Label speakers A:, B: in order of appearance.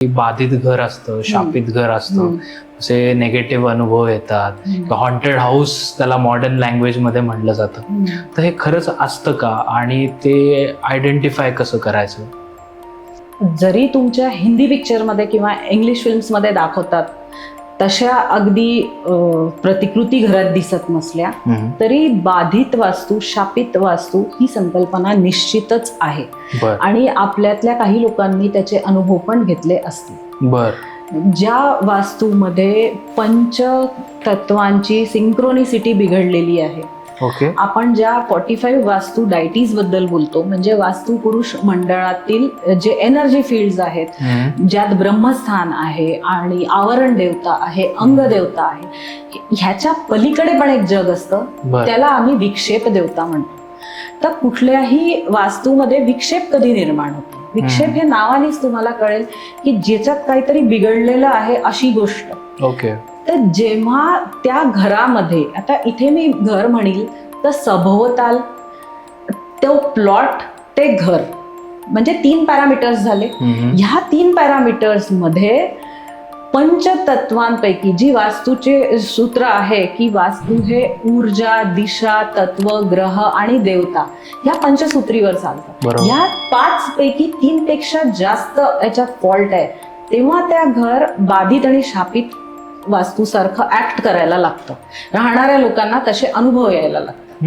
A: बाधित घर असतं, शापित घर असतं, असे नेगेटिव्ह अनुभव येतात, हॉन्टेड हाऊस त्याला मॉडर्न लँग्वेज मध्ये म्हणलं जातं. तर हे खरंच असतं का आणि ते आयडेंटिफाय कसं करायचं?
B: जरी तुमच्या हिंदी पिक्चरमध्ये किंवा इंग्लिश फिल्म्समध्ये दाखवतात तशा अगदी प्रतिकृती घरात दिसत नसल्या तरी बाधित वास्तू, शापित वास्तू ही संकल्पना निश्चितच आहे. आणि आपल्यातल्या काही लोकांनी त्याचे अनुभव पण घेतले असतील. ज्या वास्तूमध्ये पंचतत्वांची सिंक्रोनिसिटी बिघडलेली आहे. आपण ज्या 45 वास्तू डायटीज बद्दल बोलतो, म्हणजे वास्तू पुरुष मंडळातील जे एनर्जी फील्ड्स आहेत, ज्यात ब्रह्मस्थान आहे आणि आवरण देवता आहे, अंग देवता आहे, ह्याच्या पलीकडे पण एक जग असतं, त्याला आम्ही विक्षेप देवता म्हणतो. तर कुठल्याही वास्तूमध्ये विक्षेप कधी निर्माण होतो? विक्षेप हे नावानेच तुम्हाला कळेल की ज्याच्यात काहीतरी बिघडलेलं आहे अशी गोष्ट. तर जेव्हा त्या घरामध्ये, आता इथे मी घर म्हणील तर सभोवताल तो प्लॉट, ते घर, म्हणजे 3 पॅरामीटर्स झाले. ह्या 3 पॅरामीटर्स मध्ये पंचतत्वांपैकी जी वास्तूचे सूत्र आहे की वास्तू हे ऊर्जा, दिशा, तत्व, ग्रह आणि देवता ह्या पंचसूत्रीवर चालतात. ह्या 5 पैकी 3 पेक्षा जास्त याच्यात फॉल्ट आहे, तेव्हा त्या घर बाधित आणि शापित वास्तूसारखं ऍक्ट करायला लागतं. राहणाऱ्या लोकांना तसे अनुभव यायला लागतात.